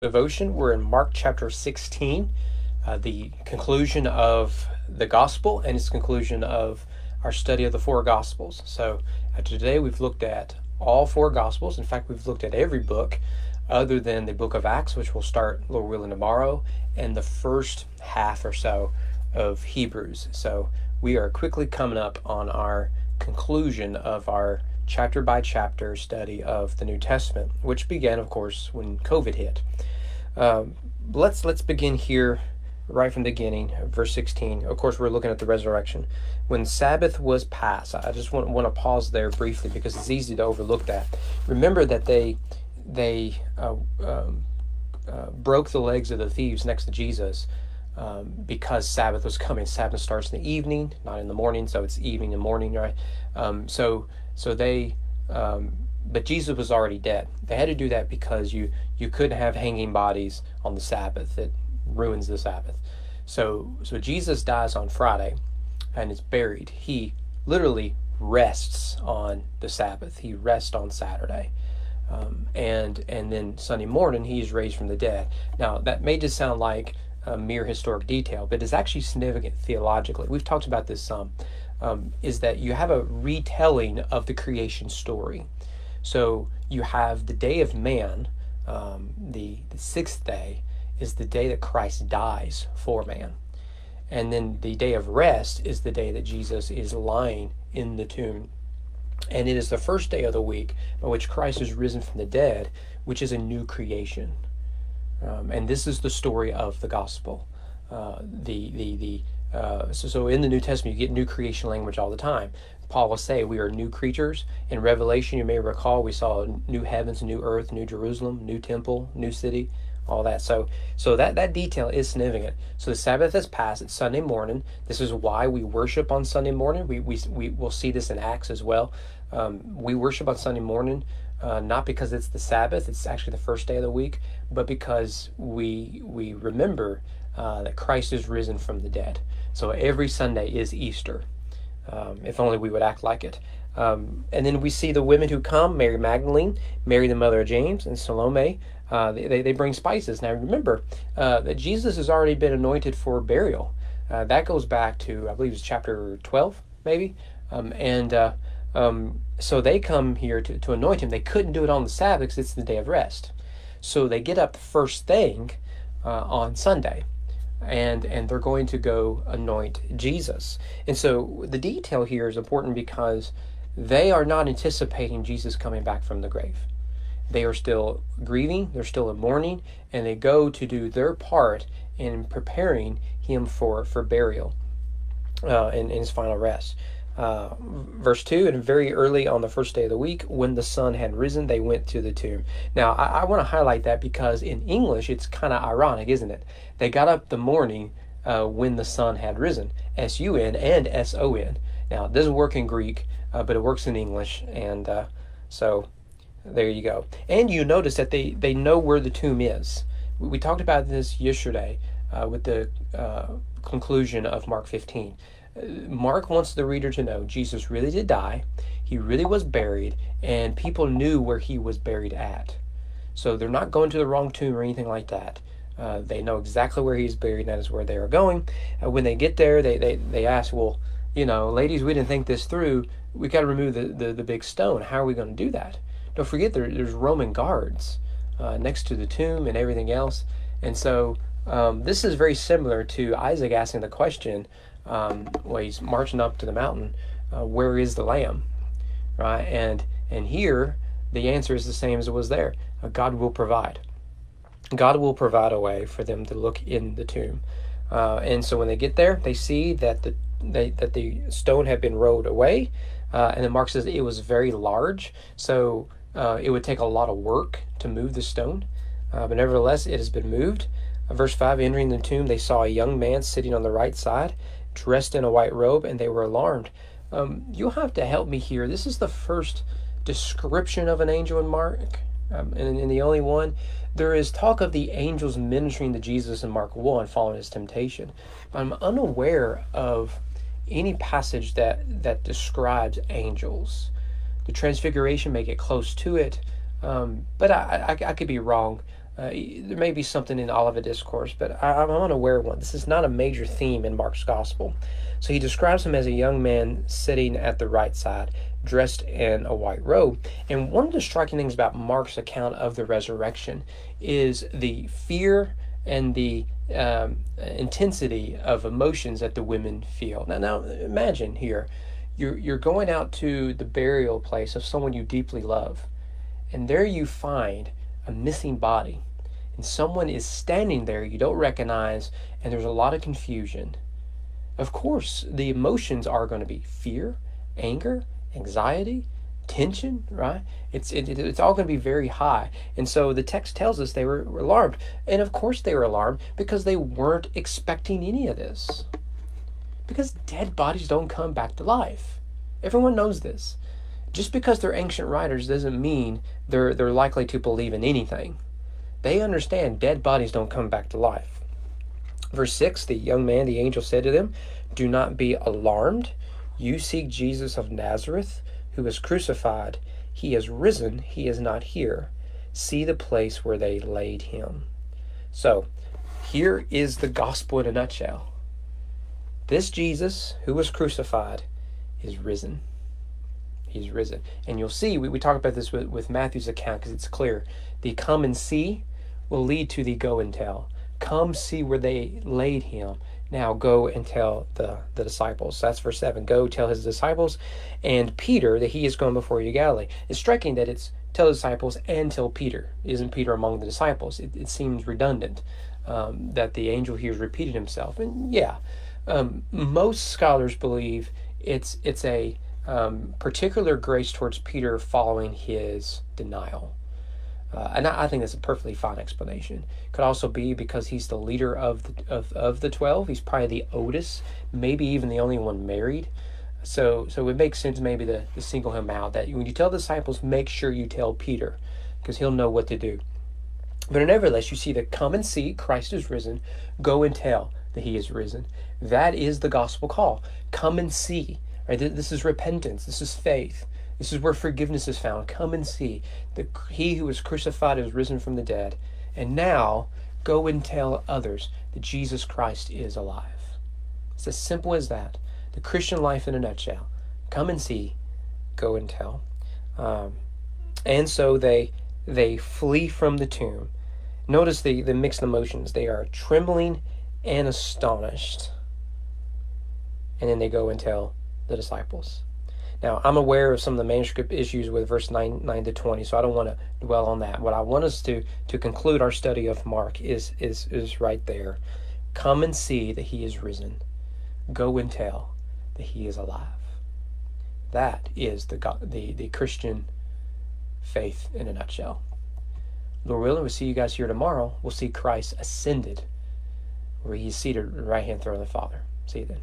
Devotion. We're in Mark chapter 16, the conclusion of the gospel and its conclusion of our study of the four gospels. So today we've looked at all four gospels. In fact, we've looked at every book other than the book of Acts, which we'll start, Lord willing, tomorrow, and the first half or so of Hebrews. So we are quickly coming up on our conclusion of our chapter by chapter study of the New Testament, which began, of course, when COVID hit. Let's begin here right from the beginning, verse 16. Of course, we're looking at the resurrection. When Sabbath was passed, I just want to pause there briefly because it's easy to overlook that. Remember that they broke the legs of the thieves next to Jesus because Sabbath was coming. Sabbath starts in the evening, not in the morning, so it's evening and morning, right? But Jesus was already dead. They had to do that because you couldn't have hanging bodies on the Sabbath. It ruins the Sabbath. So Jesus dies on Friday and is buried. He literally rests on the Sabbath. He rests on Saturday. And then Sunday morning, he's raised from the dead. Now, that may just sound like a mere historic detail, but it's actually significant theologically. We've talked about this some, is that you have a retelling of the creation story. So you have the day of man, the sixth day, is the day that Christ dies for man. And then the day of rest is the day that Jesus is lying in the tomb. And it is the first day of the week by which Christ is risen from the dead, which is a new creation. And this is the story of the gospel. So in the New Testament, you get new creation language all the time. Paul will say we are new creatures. In Revelation, you may recall, we saw new heavens, new earth, new Jerusalem, new temple, new city, all that. So that detail is significant. So the Sabbath has passed. It's Sunday morning. This is why we worship on Sunday morning. We'll see this in Acts as well. We worship on Sunday morning, not because it's the Sabbath. It's actually the first day of the week, but because we remember that Christ is risen from the dead. So every Sunday is Easter. If only we would act like it. And then we see the women who come, Mary Magdalene, Mary the mother of James, and Salome. They bring spices. Now remember that Jesus has already been anointed for burial. That goes back to, I believe it's chapter 12, maybe. So they come here to anoint him. They couldn't do it on the Sabbath because it's the day of rest. So they get up the first thing on Sunday. And they're going to go anoint Jesus. And so the detail here is important because they are not anticipating Jesus coming back from the grave. They are still grieving, they're still in mourning, and they go to do their part in preparing him for burial in his final rest. Verse 2, and very early on the first day of the week, when the sun had risen, they went to the tomb. Now, I want to highlight that because in English, it's kind of ironic, isn't it? They got up the morning when the sun had risen, S-U-N and S-O-N. Now, it doesn't work in Greek, but it works in English, and so there you go. And you notice that they know where the tomb is. We talked about this yesterday with the conclusion of Mark 15. Mark wants the reader to know Jesus really did die, he really was buried, and people knew where he was buried at. So they're not going to the wrong tomb or anything like that. They know exactly where he's buried, and that is where they are going. When they get there, they ask, well, ladies, we didn't think this through. We got to remove the big stone. How are we going to do that? Don't forget there's Roman guards next to the tomb and everything else. And so this is very similar to Isaac asking the question, while he's marching up to the mountain, where is the lamb, right? And here the answer is the same as it was there. God will provide. God will provide a way for them to look in the tomb. And so when they get there, they see that the stone had been rolled away, and then Mark says it was very large, so it would take a lot of work to move the stone, but nevertheless it has been moved. Verse 5, entering the tomb, they saw a young man sitting on the right side, dressed in a white robe, and they were alarmed. You'll have to help me here. This is the first description of an angel in Mark, and the only one. There is talk of the angels ministering to Jesus in Mark 1 following his temptation. But I'm unaware of any passage that describes angels. The Transfiguration may get close to it, but I could be wrong. There may be something in Olivet Discourse, but I'm unaware of one. This is not a major theme in Mark's Gospel. So he describes him as a young man sitting at the right side, dressed in a white robe. And one of the striking things about Mark's account of the resurrection is the fear and the intensity of emotions that the women feel. Now imagine here, you're going out to the burial place of someone you deeply love, and there you find a missing body, and someone is standing there you don't recognize, and there's a lot of confusion. Of course, the emotions are going to be fear, anger, anxiety, tension, right? It's all going to be very high. And so the text tells us they were alarmed. And of course they were alarmed because they weren't expecting any of this. Because dead bodies don't come back to life. Everyone knows this. Just because they're ancient writers doesn't mean they're likely to believe in anything. They understand dead bodies don't come back to life. Verse 6, the young man, the angel said to them, "Do not be alarmed. You seek Jesus of Nazareth, who was crucified. He is risen. He is not here. See the place where they laid him." So, here is the gospel in a nutshell. This Jesus, who was crucified, is risen. He's risen. And you'll see, we talk about this with Matthew's account because it's clear. The come and see will lead to the go and tell. Come see where they laid him. Now go and tell the disciples. That's verse 7. Go tell his disciples and Peter that he is going before you Galilee. It's striking that it's tell the disciples and tell Peter. Isn't Peter among the disciples? It seems redundant that the angel here is repeating himself. And yeah, most scholars believe it's a particular grace towards Peter following his denial. And I think that's a perfectly fine explanation. Could also be because he's the leader of the 12. He's probably the oldest, maybe even the only one married. So it makes sense maybe to single him out. That when you tell the disciples, make sure you tell Peter, because he'll know what to do. But nevertheless, you see that come and see Christ is risen. Go and tell that he is risen. That is the gospel call. Come and see. Right? This is repentance. This is faith. This is where forgiveness is found. Come and see that he who was crucified is risen from the dead. And now, go and tell others that Jesus Christ is alive. It's as simple as that. The Christian life in a nutshell. Come and see, go and tell. And so they flee from the tomb. Notice the mixed emotions. They are trembling and astonished. And then they go and tell the disciples. Now, I'm aware of some of the manuscript issues with verse 9 to 20, so I don't want to dwell on that. What I want us to conclude our study of Mark is right there. Come and see that he is risen. Go and tell that he is alive. That is the Christian faith in a nutshell. Lord willing, we'll see you guys here tomorrow. We'll see Christ ascended, where he's seated at the right-hand throne of the Father. See you then.